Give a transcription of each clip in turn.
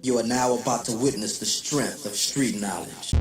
You are now about to witness the strength of street knowledge.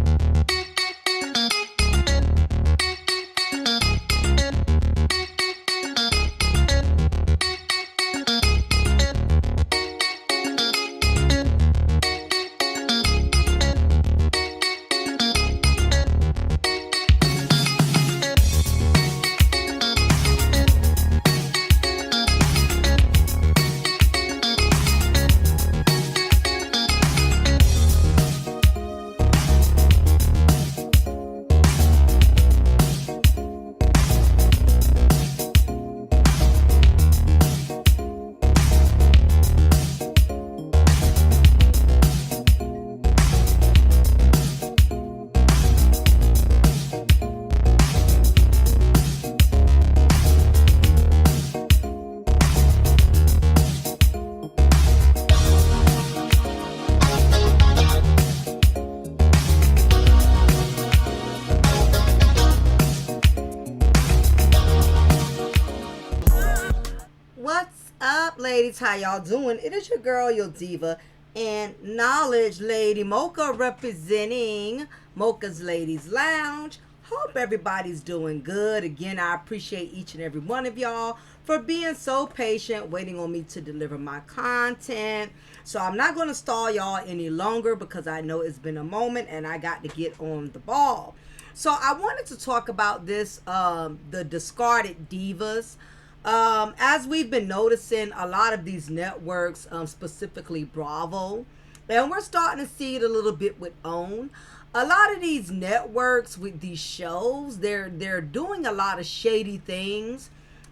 What's up, ladies? How y'all doing? It is your girl, your diva, and knowledge lady Mocha, representing Mocha's Ladies Lounge. Hope everybody's doing good. Again, I appreciate each and every one of y'all for being so patient, waiting on me to deliver my content. So I'm not going to stall y'all any longer because I know it's been a moment and I got to get on the ball. So I wanted to talk about this, the discarded divas. As we've been noticing, a lot of these networks, specifically Bravo, and we're starting to see it a little bit with OWN. A lot of these networks with these shows, they're doing a lot of shady things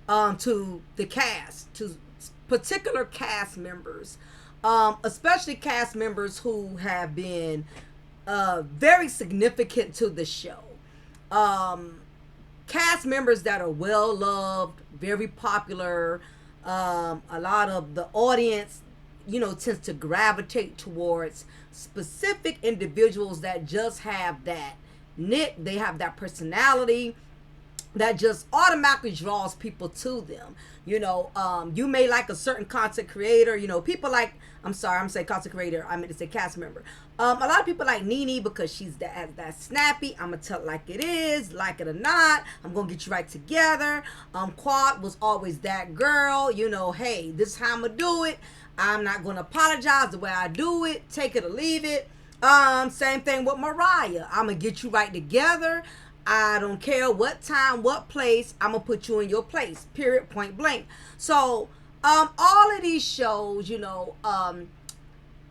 to the cast, to particular cast members, especially cast members who have been very significant to the show. Cast members that are well loved, very popular. A lot of the audience, tends to gravitate towards specific individuals that just have that nick. They have that personality that just automatically draws people to them. You may like a certain content creator. People like, I'm saying content creator, I meant to say cast member. A lot of people like Nene because she's that snappy. I'm going to tell it like it is, like it or not. I'm going to get you right together. Quad was always that girl. Hey, this is how I'm going to do it. I'm not going to apologize the way I do it. Take it or leave it. Same thing with Mariah. I'm going to get you right together. I don't care what time, what place, I'm going to put you in your place, period, point blank. So, all of these shows,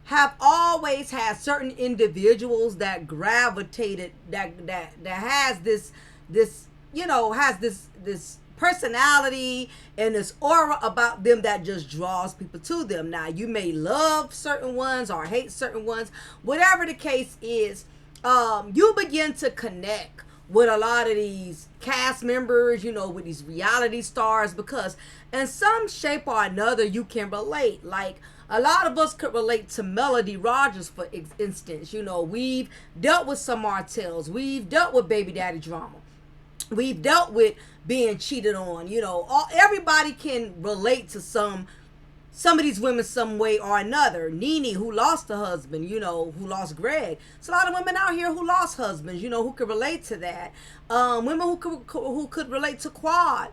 have always had certain individuals that gravitated, that has this personality and this aura about them that just draws people to them. Now, you may love certain ones or hate certain ones, whatever the case is, you begin to connect with a lot of these cast members, with these reality stars, because in some shape or another, you can relate. Like, a lot of us could relate to Melody Rogers, for instance. We've dealt with some Martells. We've dealt with baby daddy drama. We've dealt with being cheated on. Everybody can relate to some of these women some way or another. Nene, who lost a husband, who lost Greg. It's a lot of women out here who lost husbands, who could relate to that. Women who could relate to Quad.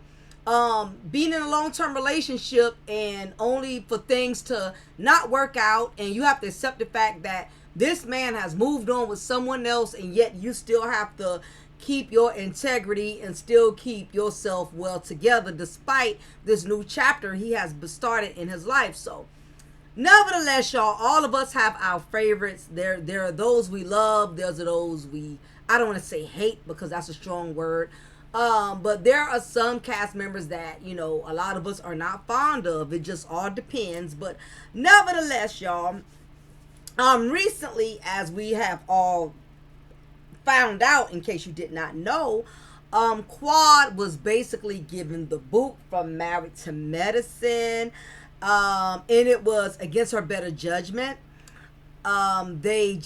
Being in a long-term relationship and only for things to not work out, and you have to accept the fact that this man has moved on with someone else, and yet you still have to keep your integrity and still keep yourself well together despite this new chapter he has started in his life. So nevertheless, y'all, all of us have our favorites. There are those we love, there's those I don't want to say hate because that's a strong word, but there are some cast members that a lot of us are not fond of. It just all depends. But nevertheless, y'all, recently, as we have all found out, in case you did not know, Quad was basically given the boot from Married to Medicine, and it was against her better judgment. They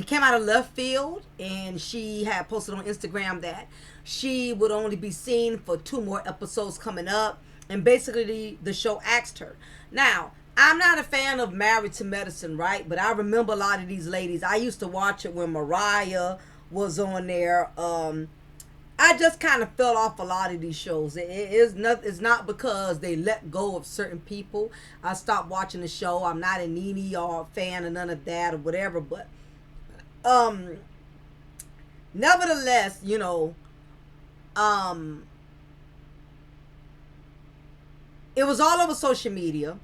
came out of left field, and she had posted on Instagram that she would only be seen for 2 more episodes coming up, and basically the show asked her. Now, I'm not a fan of Married to Medicine, right? But I remember a lot of these ladies. I used to watch it when Mariah was on there. I just kind of fell off a lot of these shows. It's not because they let go of certain people. I stopped watching the show. I'm not a Nene or a fan of none of that or whatever. But nevertheless, you know, it was all over social media,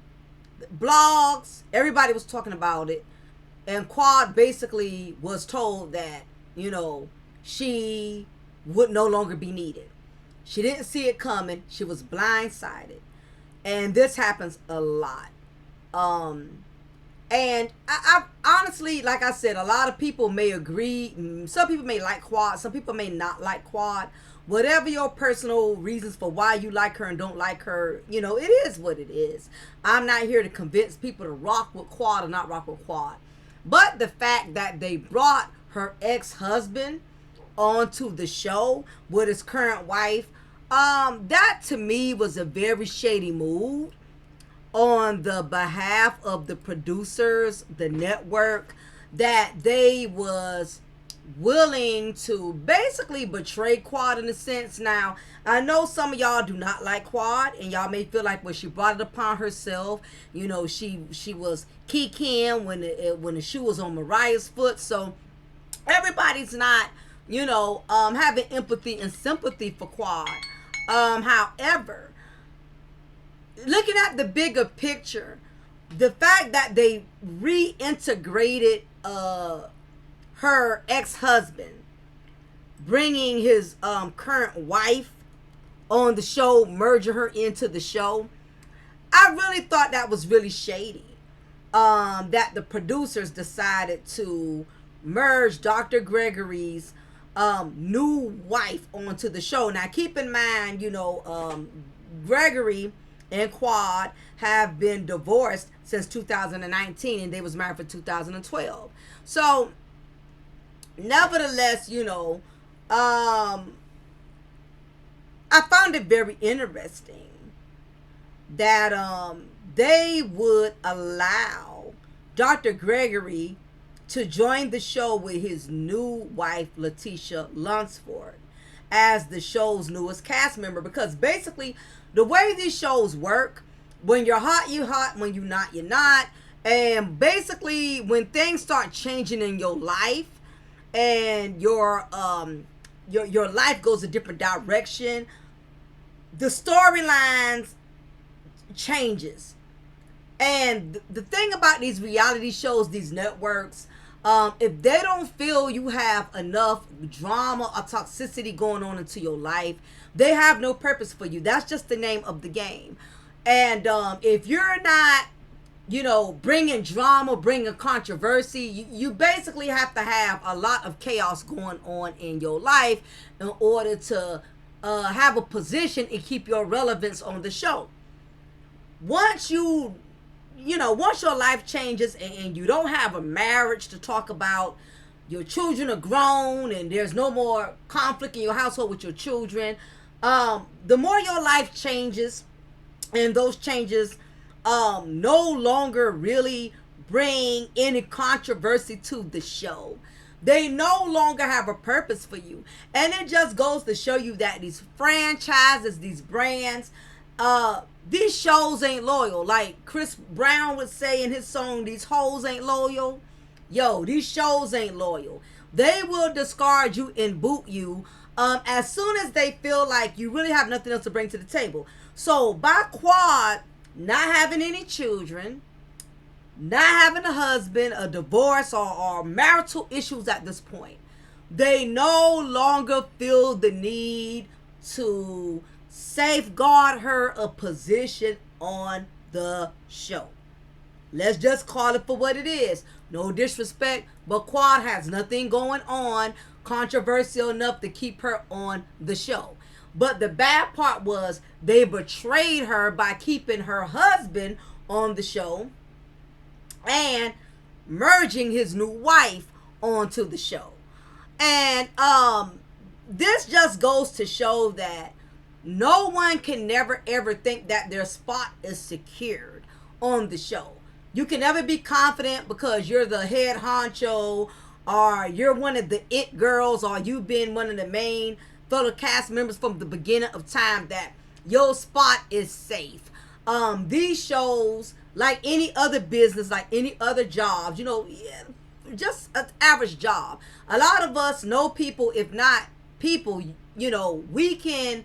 blogs. Everybody was talking about it, and Quad basically was told that, you know, she would no longer be needed. She didn't see it coming. She was blindsided. And this happens a lot. And I honestly, like I said, a lot of people may agree. Some people may like Quad. Some people may not like Quad. Whatever your personal reasons for why you like her and don't like her, you know, it is what it is. I'm not here to convince people to rock with Quad or not rock with Quad. But the fact that they brought her ex-husband onto the show with his current wife, that to me was a very shady move on the behalf of the producers, the network, that they was willing to basically betray Quad in a sense. Now, I know some of y'all do not like Quad, and y'all may feel like, well, she brought it upon herself. You know, she was kikiing when the shoe was on Mariah's foot. So everybody's not, you know, having empathy and sympathy for Quad. However, looking at the bigger picture, the fact that they reintegrated her ex-husband, bringing his current wife on the show, merging her into the show, I really thought that was really shady. That the producers decided to merge Dr. Gregory's new wife onto the show. Now, keep in mind, you know, Gregory and Quad have been divorced since 2019, and they was married for 2012. So, nevertheless, you know, I found it very interesting that they would allow Dr. Gregory to join the show with his new wife, 𝓜𝓸𝓬𝓱𝓪'𝓼, as the show's newest cast member. Because basically, the way these shows work, when you're hot, you hot. When you're not, you're not. And basically, when things start changing in your life, and your life goes a different direction, the storylines changes. And the thing about these reality shows, these networks, if they don't feel you have enough drama or toxicity going on into your life, they have no purpose for you. That's just the name of the game. And if you're not, you know, bringing drama, bringing controversy, you basically have to have a lot of chaos going on in your life in order to have a position and keep your relevance on the show. Once once your life changes and you don't have a marriage to talk about, your children are grown and there's no more conflict in your household with your children, the more your life changes, and those changes no longer really bring any controversy to the show. They no longer have a purpose for you. And it just goes to show you that these franchises, these brands, these shows ain't loyal. Like Chris Brown would say in his song, these hoes ain't loyal. Yo, these shows ain't loyal. They will discard you and boot you as soon as they feel like you really have nothing else to bring to the table. So by Quad not having any children, not having a husband, a divorce, or marital issues at this point, they no longer feel the need to safeguard her a position on the show. Let's just call it for what it is. No disrespect, but Quad has nothing going on controversial enough to keep her on the show. But the bad part was they betrayed her by keeping her husband on the show and merging his new wife onto the show. And this just goes to show that no one can never ever think that their spot is secured on the show. You can never be confident because you're the head honcho, or you're one of the it girls, or you've been one of the main fellow cast members from the beginning of time, that your spot is safe. These shows, like any other business, like any other jobs, just an average job. A lot of us know people, if not people, we can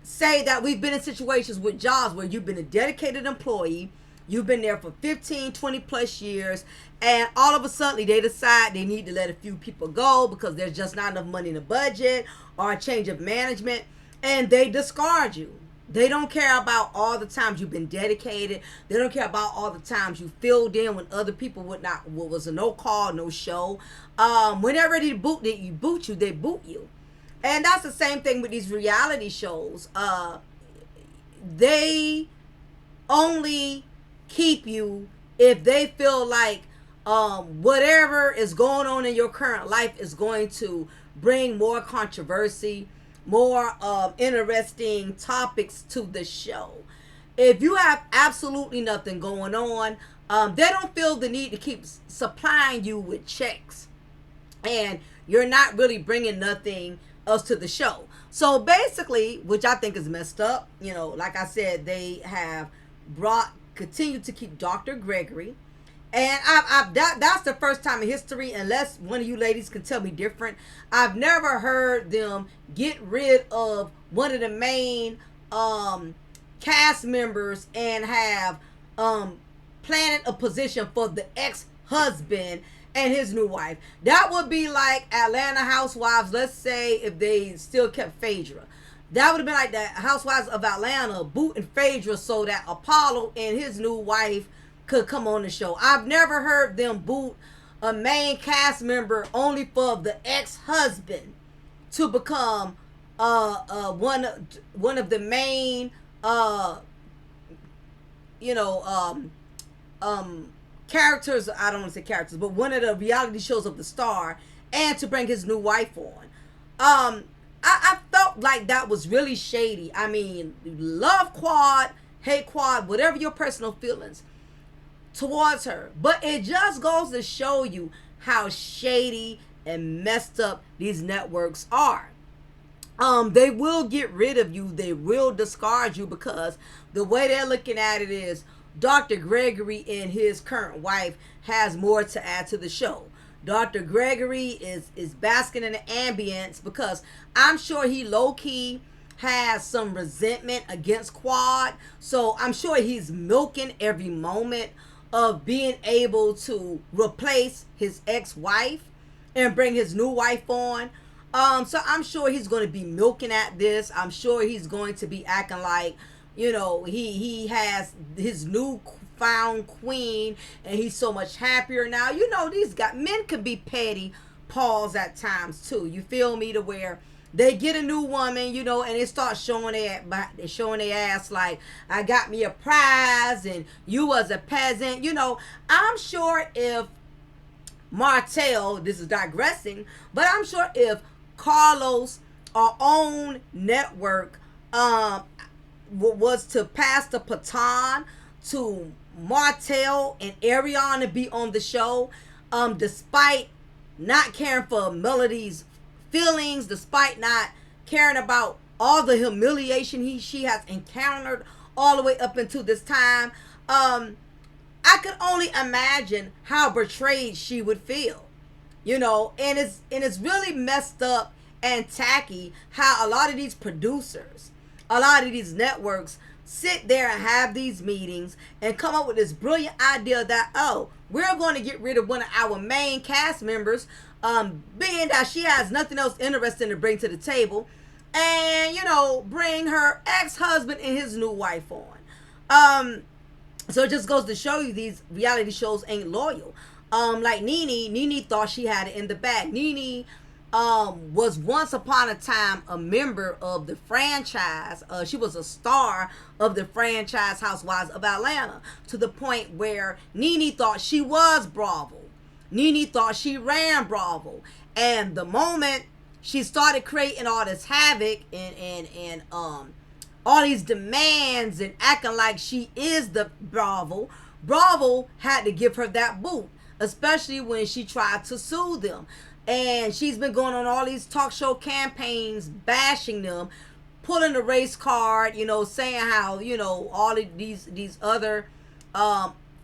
say that we've been in situations with jobs where you've been a dedicated employee, you've been there for 15, 20 plus years, and all of a sudden they decide they need to let a few people go because there's just not enough money in the budget or a change of management, and they discard you. They don't care about all the times you've been dedicated. They don't care about all the times you filled in when other people was a no call, no show. Whenever they boot you, they boot you. And that's the same thing with these reality shows. They only keep you if they feel like whatever is going on in your current life is going to bring more controversy, more interesting topics to the show. If you have absolutely nothing going on, they don't feel the need to keep supplying you with checks, and you're not really bringing nothing else to the show. So basically, which I think is messed up, like I said, they have continue to keep Dr. Gregory. And that's the first time in history, unless one of you ladies can tell me different, I've never heard them get rid of one of the main cast members and have planted a position for the ex-husband and his new wife. That would be like Atlanta Housewives, let's say, if they still kept Phaedra. That would have been like the Housewives of Atlanta booting Phaedra so that Apollo and his new wife could come on the show. I've never heard them boot a main cast member only for the ex-husband to become one of the main characters. I don't want to say characters, but one of the reality shows of the star, and to bring his new wife on. I felt like that was really shady. I mean, love Quad, hate Quad, whatever your personal feelings towards her, but it just goes to show you how shady and messed up these networks are. They will get rid of you. They will discard you because the way they're looking at it is Dr. Gregory and his current wife has more to add to the show. Dr. Gregory is basking in the ambience because I'm sure he low-key has some resentment against Quad. So I'm sure he's milking every moment of being able to replace his ex-wife and bring his new wife on. So I'm sure he's going to be milking at this. I'm sure he's going to be acting like, he has his new found queen and he's so much happier now. These guys, men can be petty paws at times too. You feel me? To where they get a new woman, and they start showing their ass like, I got me a prize and you was a peasant. I'm sure if Martell, this is digressing, but I'm sure if Carlos, our own network, was to pass the baton to Martell and Ariana to be on the show, despite not caring for Melody's feelings, despite not caring about all the humiliation she has encountered all the way up until this time, I could only imagine how betrayed she would feel. And it's really messed up and tacky how a lot of these producers, a lot of these networks sit there and have these meetings and come up with this brilliant idea that, we're going to get rid of one of our main cast members, being that she has nothing else interesting to bring to the table, and, bring her ex-husband and his new wife on. So it just goes to show you these reality shows ain't loyal. Like Nene thought she had it in the bag. Nene was once upon a time a member of the franchise. She was a star of the franchise Housewives of Atlanta, to the point where Nene thought she was Bravo. Nene thought she ran Bravo. And the moment she started creating all this havoc and all these demands and acting like she is the Bravo, Bravo had to give her that boot, especially when she tried to sue them. And she's been going on all these talk show campaigns bashing them, pulling the race card, saying how, all of these other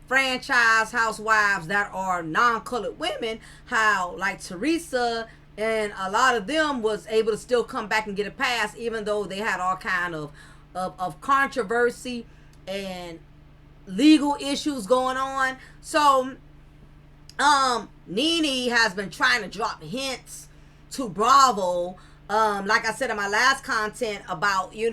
franchise housewives that are non-colored women, how like Teresa and a lot of them was able to still come back and get a pass, even though they had all kind of controversy and legal issues going on. So NeNe has been trying to drop hints to Bravo, like I said in my last content about, hey,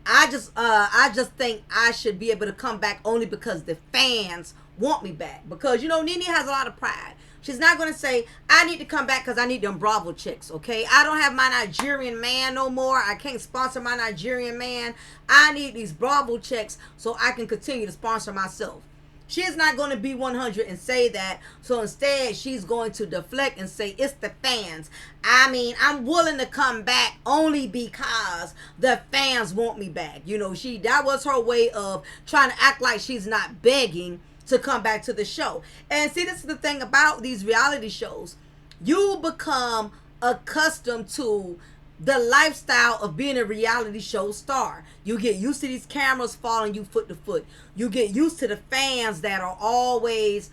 I just think I should be able to come back only because the fans want me back. Because, NeNe has a lot of pride. She's not going to say, I need to come back because I need them Bravo chicks, okay? I don't have my Nigerian man no more. I can't sponsor my Nigerian man. I need these Bravo chicks so I can continue to sponsor myself. She's not going to be 100 and say that. So instead, she's going to deflect and say, it's the fans. I mean, I'm willing to come back only because the fans want me back. That was her way of trying to act like she's not begging to come back to the show. And see, this is the thing about these reality shows. You become accustomed to the lifestyle of being a reality show star. You get used to these cameras following you foot to foot. You get used to the fans that are always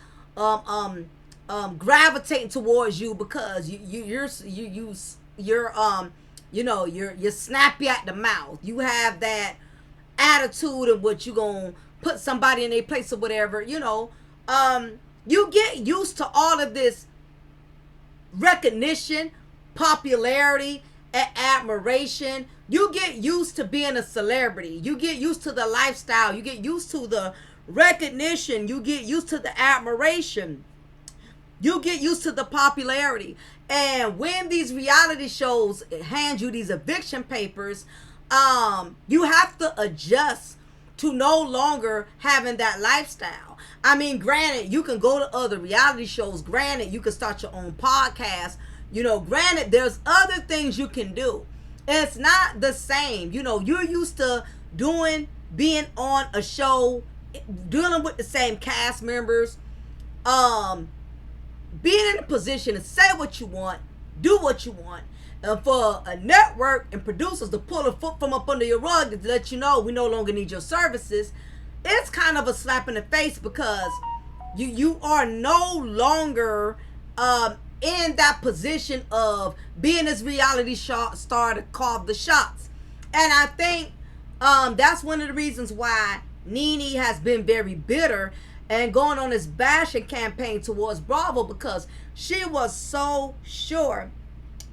gravitating towards you because you're snappy at the mouth. You have that attitude of what you gonna put somebody in their place or whatever. You get used to all of this recognition, popularity, and admiration. You get used to being a celebrity. You get used to the lifestyle. You get used to the recognition. You get used to the admiration. You get used to the popularity. And when these reality shows hand you these eviction papers, you have to adjust to no longer having that lifestyle. I mean, granted, you can go to other reality shows. Granted, you can start your own podcast. Granted, there's other things you can do. It's not the same. You're used to being on a show, dealing with the same cast members, being in a position to say what you want, do what you want. And for a network and producers to pull a foot from up under your rug to let you know we no longer need your services, it's kind of a slap in the face because you are no longer in that position of being this reality star to call the shots. And I think that's one of the reasons why NeNe has been very bitter and going on this bashing campaign towards Bravo, because she was so sure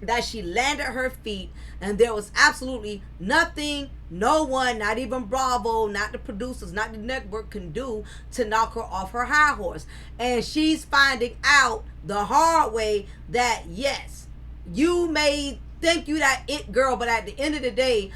that she landed her feet and there was absolutely nothing, no one, not even Bravo, not the producers, not the network can do to knock her off her high horse. And she's finding out the hard way that yes, you may think you that it girl, but at the end of the day,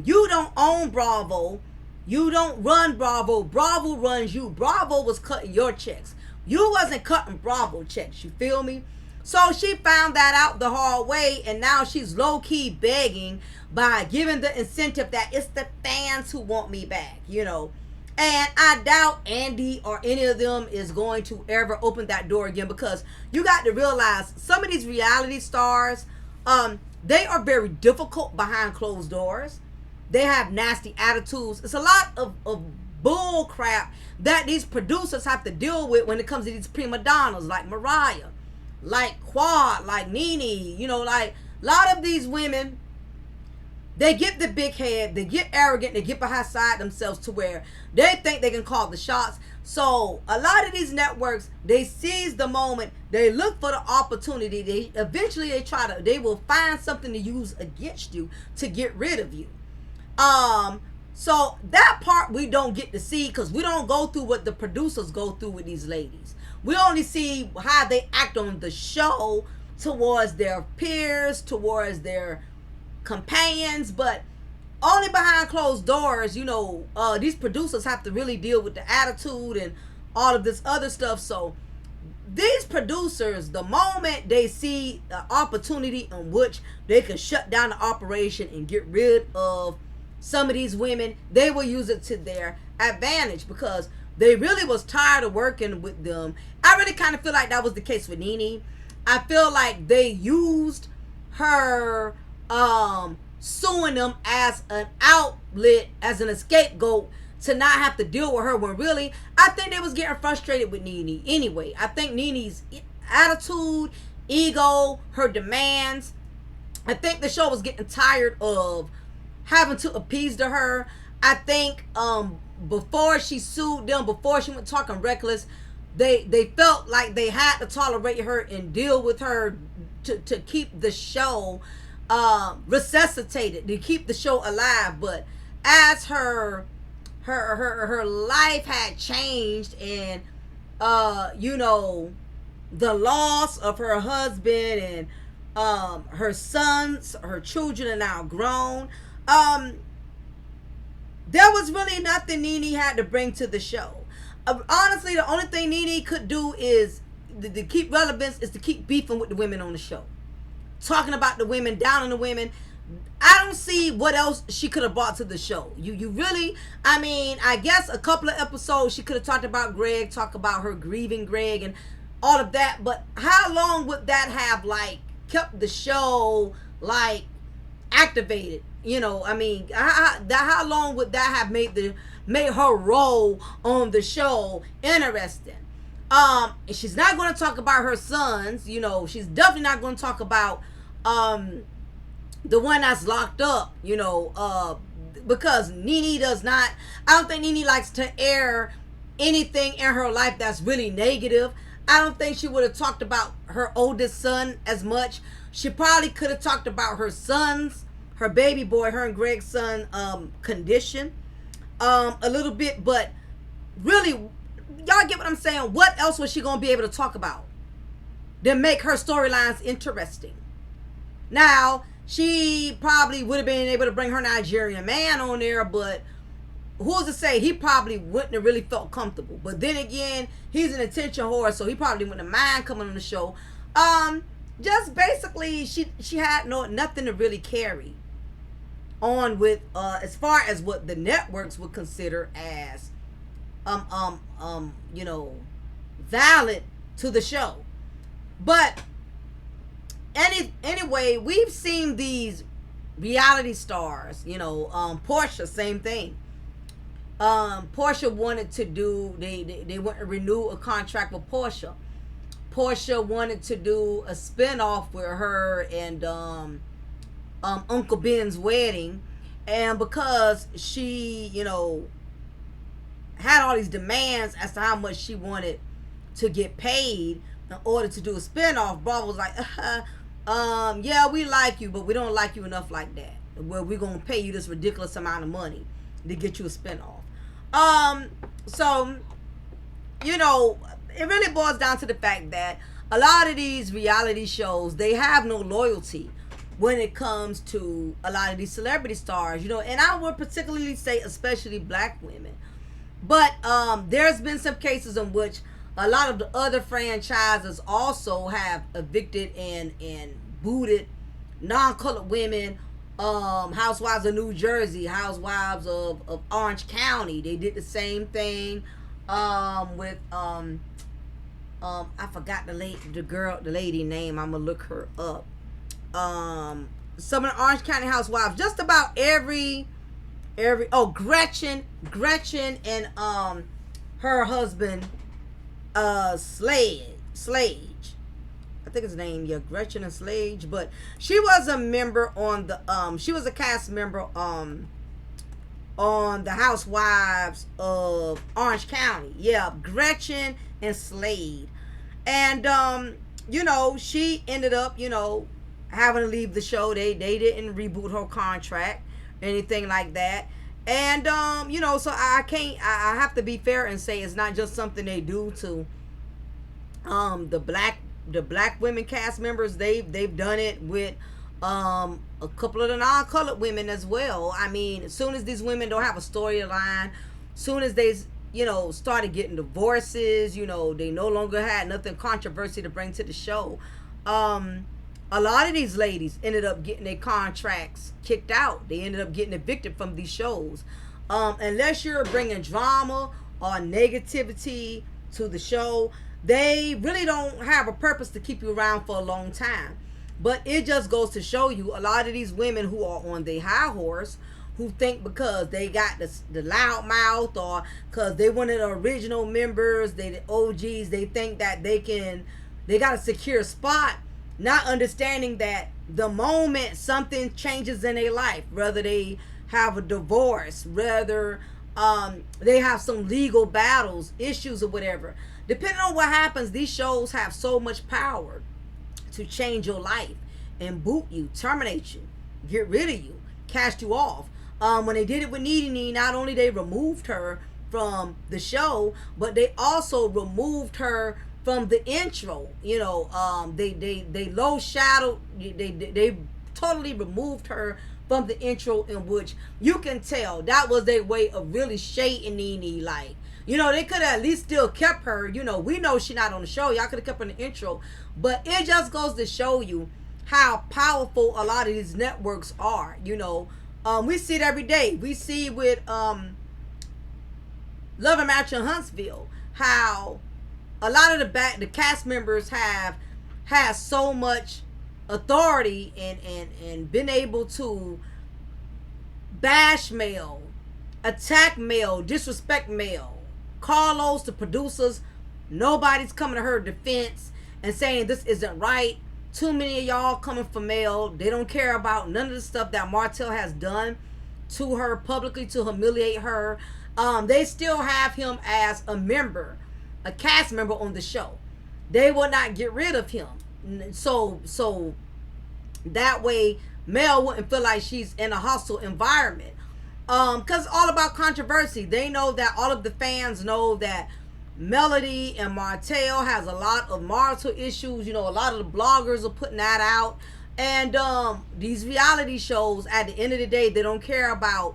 you don't own Bravo. You don't run Bravo. Bravo runs you. Bravo was cutting your checks. You wasn't cutting Bravo checks. You feel me? So she found that out the hard way, and now she's low-key begging by giving the incentive that it's the fans who want me back, And I doubt Andy or any of them is going to ever open that door again, because you got to realize some of these reality stars, they are very difficult behind closed doors. They have nasty attitudes. It's a lot of bull crap that these producers have to deal with when it comes to these prima donnas like Mariah, like Quad, like NeNe, like a lot of these women, they get the big head, they get arrogant, they get beside themselves to where they think they can call the shots. So a lot of these networks, they seize the moment, they look for the opportunity, they will find something to use against you to get rid of you. So that part we don't get to see because we don't go through what the producers go through with these ladies. We only see how they act on the show towards their peers, towards their companions, but only behind closed doors, these producers have to really deal with the attitude and all of this other stuff. So these producers, the moment they see the opportunity in which they can shut down the operation and get rid of some of these women, they will use it to their advantage, because they really was tired of working with them. I really kind of feel like that was the case with NeNe. I feel like they used her suing them as an outlet, as an scapegoat, to not have to deal with her, when really I think they was getting frustrated with NeNe anyway. I think NeNe's attitude, ego, her demands, I think the show was getting tired of having to appease to her. I think before she sued them, before she went talking reckless, they felt like they had to tolerate her and deal with her to keep the show resuscitated, to keep the show alive. But as her life had changed, and you know, the loss of her husband, and her sons, her children are now grown, there was really nothing NeNe had to bring to the show. Honestly, the only thing NeNe could do is to keep relevance, is to keep beefing with the women on the show, talking about the women, down on the women. I don't see what else she could have brought to the show. You really, I mean, I guess a couple of episodes she could have talked about Greg, talk about her grieving Greg and all of that, but how long would that have like kept the show like activated? You know, I mean, how long would that have made her role on the show interesting? And she's not going to talk about her sons. You know, she's definitely not going to talk about the one that's locked up. You know, because NeNe does not. I don't think NeNe likes to air anything in her life that's really negative. I don't think she would have talked about her oldest son as much. She probably could have talked about her sons, her baby boy, her and Greg's son condition a little bit. But really, y'all get what I'm saying? What else was she going to be able to talk about to make her storylines interesting? Now, she probably would have been able to bring her Nigerian man on there, but who's to say? He probably wouldn't have really felt comfortable. But then again, he's an attention whore, so he probably wouldn't have mind coming on the show. Just basically, she had nothing to really carry on with, as far as what the networks would consider as you know, valid to the show. But anyway, we've seen these reality stars, you know, Portia, same thing. Portia wanted to do, they went to renew a contract with Portia. Portia wanted to do a spinoff with her and Uncle Ben's wedding, and because she, you know, had all these demands as to how much she wanted to get paid in order to do a spinoff, Bravo was like, yeah, we like you, but we don't like you enough like that, where we're gonna pay you this ridiculous amount of money to get you a spinoff. So, you know, it really boils down to the fact that a lot of these reality shows, they have no loyalty when it comes to a lot of these celebrity stars, you know, and I would particularly say especially black women. But there's been some cases in which a lot of the other franchises also have evicted and booted non-colored women. Housewives of New Jersey, Housewives of Orange County, they did the same thing with I forgot the lady name. I'm gonna look her up. Some of the Orange County housewives, just about every Gretchen and her husband Slade, I think his name, yeah, Gretchen and Slade. But she was a member on the she was a cast member on the Housewives of Orange County. Yeah, Gretchen and Slade. And you know, she ended up, you know, having to leave the show. They didn't reboot her contract or anything like that. And you know, so I have to be fair and say it's not just something they do to the black women cast members. They've done it with a couple of the non-colored women as well. I mean, as soon as these women don't have a storyline, soon as they, you know, started getting divorces, you know, they no longer had nothing controversy to bring to the show. A lot of these ladies ended up getting their contracts kicked out. They ended up getting evicted from these shows. Unless you're bringing drama negativity to the show, they really don't have a purpose to keep you around for a long time. But it just goes to show you a lot of these women who are on the high horse, who think because they got the loud mouth, or because they one of the original members, they the OGs, they think that they got a secure spot, not understanding that the moment something changes in their life, whether they have a divorce, whether they have some legal battles, issues, or whatever, depending on what happens, these shows have so much power to change your life and boot you, terminate you, get rid of you, cast you off. When they did it with 𝓜𝓸𝓬𝓱𝓪'𝓼, not only they removed her from the show, but they also removed her from the intro. You know, they low shadowed, they totally removed her from the intro, in which you can tell that was their way of really shading 𝓜𝓸𝓬𝓱𝓪'𝓼. Like, you know, they could have at least still kept her. You know, we know she's not on the show. Y'all could have kept her in the intro. But it just goes to show you how powerful a lot of these networks are. You know, we see it every day. We see with Love and Match in Huntsville how a lot of the cast members has so much authority and been able to bash male, attack male, disrespect male. Carlos, the producers, nobody's coming to her defense and saying this isn't right. Too many of y'all coming for Mel. They don't care about none of the stuff that Martell has done to her publicly to humiliate her. They still have him as a member, a cast member on the show. They will not get rid of him. So that way Mel wouldn't feel like she's in a hostile environment. Because all about controversy. They know that all of the fans know that Melody and Martell has a lot of marital issues. You know, a lot of the bloggers are putting that out. And these reality shows, at the end of the day, they don't care about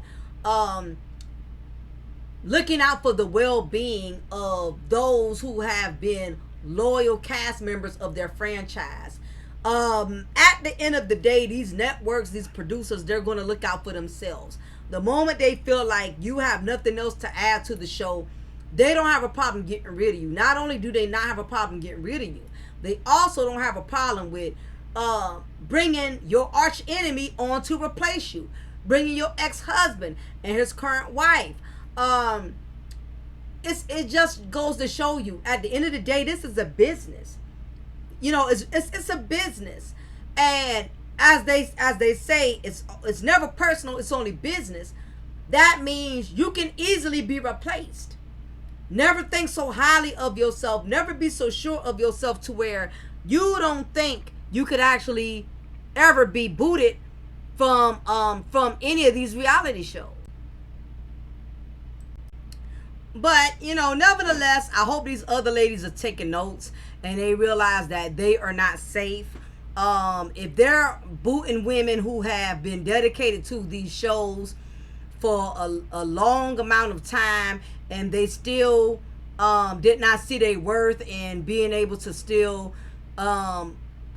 looking out for the well-being of those who have been loyal cast members of their franchise. At the end of the day, these networks, these producers, they're going to look out for themselves. The moment they feel like you have nothing else to add to the show, they don't have a problem getting rid of you. Not only do they not have a problem getting rid of you, they also don't have a problem with bringing your arch enemy on to replace you, bringing your ex-husband and his current wife. It just goes to show you, at the end of the day, this is a business. You know, it's a business, and as they say, it's never personal. It's only business. That means you can easily be replaced. Never think so highly of yourself. Never be so sure of yourself to where you don't think you could actually ever be booted from any of these reality shows. But, you know, nevertheless, I hope these other ladies are taking notes and they realize that they are not safe. If they're booting women who have been dedicated to these shows for a long amount of time, and they still did not see their worth in being able to still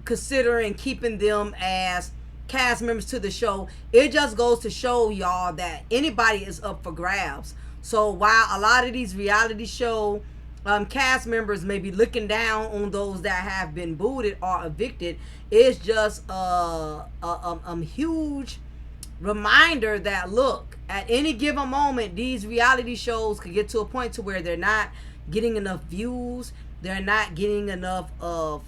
consider and keeping them as cast members to the show, it just goes to show y'all that anybody is up for grabs. So while a lot of these reality show cast members may be looking down on those that have been booted or evicted, it's just a huge reminder that, look, at any given moment, these reality shows could get to a point to where they're not getting enough views, they're not getting enough of,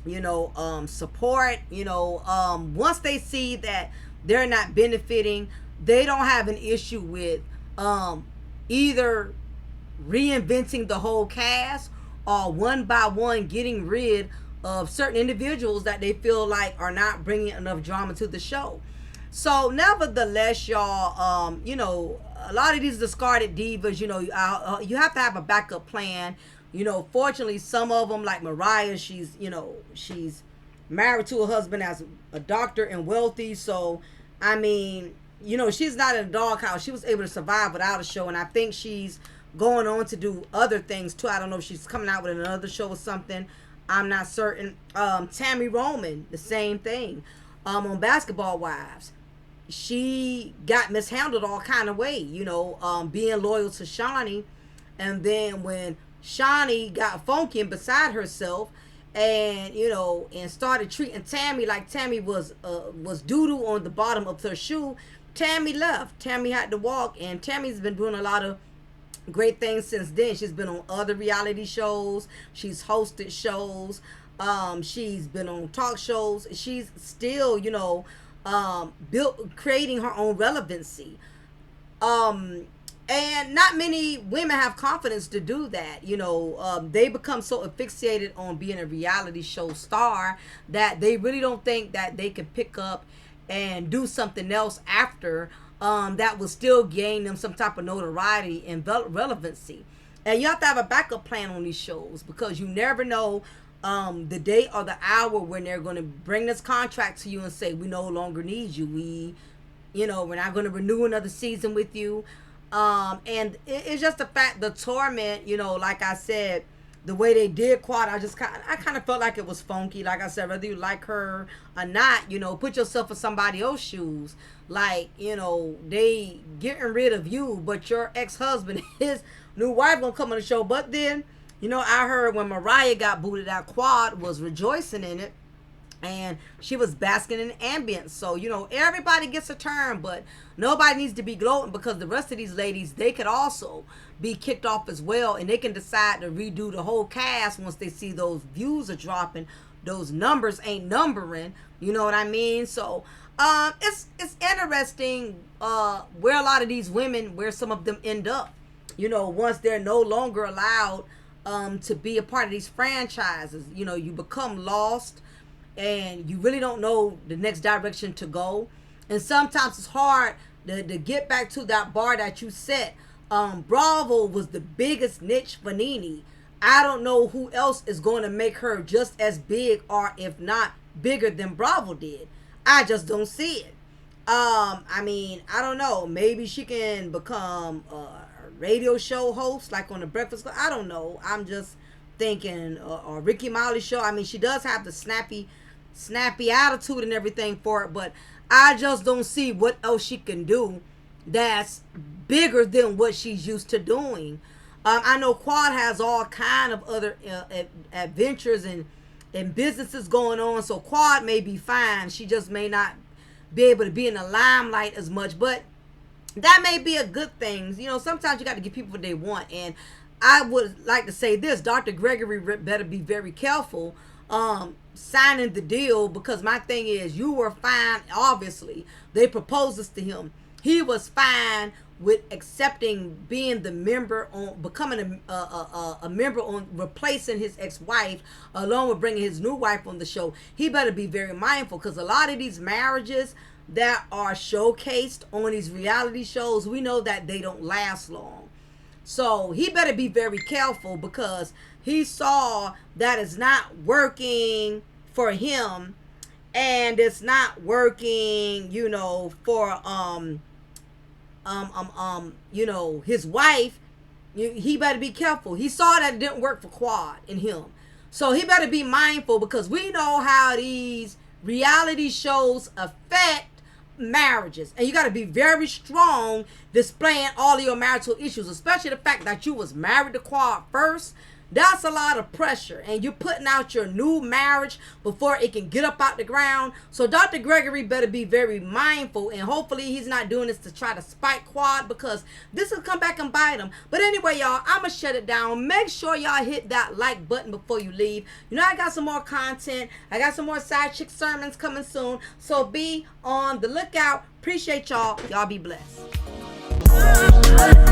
you know, support. You know, once they see that they're not benefiting, they don't have an issue with either reinventing the whole cast or one by one getting rid of certain individuals that they feel like are not bringing enough drama to the show. So nevertheless, y'all, you know, a lot of these discarded divas, you know, you have to have a backup plan. You know, fortunately, some of them, like Mariah, she's married to a husband as a doctor and wealthy. So, I mean, you know, she's not in a doghouse. She was able to survive without a show. And I think she's going on to do other things too. I don't know if she's coming out with another show or something. I'm not certain. Tammy Roman, the same thing. On Basketball Wives. she got mishandled all kind of way, being loyal to Shawnee. And then when Shawnee got funky and beside herself, and and started treating Tammy like Tammy was doo-doo on the bottom of her shoe, Tammy left. Tammy had to walk, and Tammy's been doing a lot of great things since then. She's been on other reality shows. She's hosted shows. She's been on talk shows. She's still, creating her own relevancy. And not many women have confidence to do that. They become so asphyxiated on being a reality show star that they really don't think that they can pick up and do something else after that will still gain them some type of notoriety and relevancy. And you have to have a backup plan on these shows, because you never know the day or the hour when they're going to bring this contract to you and say, we no longer need you. We're not going to renew another season with you. And it's just the fact, the torment, like I said, the way they did Quad, I kind of felt like it was funky. Like I said, whether you like her or not, put yourself in somebody else's shoes. Like, they getting rid of you, but your ex-husband, his new wife gonna come on the show. But then, I heard when Mariah got booted out, Quad was rejoicing in it. And she was basking in the ambience. So, everybody gets a turn, but nobody needs to be gloating, because the rest of these ladies, they could also be kicked off as well. And they can decide to redo the whole cast once they see those views are dropping. Those numbers ain't numbering. You know what I mean? So, it's interesting where a lot of these women, where some of them end up. Once they're no longer allowed to be a part of these franchises. You become lost. And you really don't know the next direction to go. And sometimes it's hard to get back to that bar that you set. Bravo was the biggest niche for NeNe. I don't know who else is going to make her just as big, or if not bigger than Bravo did. I just don't see it. I don't know. Maybe she can become a radio show host, like on the Breakfast Club. I don't know. I'm just thinking, or Ricky Molly show. She does have the snappy attitude and everything for it, but I just don't see what else she can do that's bigger than what she's used to doing. I know Quad has all kind of other adventures and businesses going on, so Quad may be fine. She just may not be able to be in the limelight as much, but that may be a good thing. Sometimes you got to give people what they want. And I would like to say this: Dr. Gregory better be very careful signing the deal, because my thing is, you were fine. Obviously, they proposed this to him. He was fine with accepting being the member on, becoming a member on, replacing his ex-wife, along with bringing his new wife on the show. He better be very mindful, because a lot of these marriages that are showcased on these reality shows, we know that they don't last long. So he better be very careful, because he saw that it's not working for him, and it's not working, for his wife. He better be careful. He saw that it didn't work for Quad and him, so he better be mindful, because we know how these reality shows affect marriages, and you got to be very strong displaying all of your marital issues, especially the fact that you was married to Quad first. That's a lot of pressure, and you're putting out your new marriage before it can get up out the ground. So Dr. Gregory better be very mindful, and hopefully he's not doing this to try to spite Quad, because this will come back and bite him. But anyway, y'all, I'm going to shut it down. Make sure y'all hit that like button before you leave. I got some more content. I got some more side chick sermons coming soon, so be on the lookout. Appreciate y'all. Y'all be blessed. We'll be right back.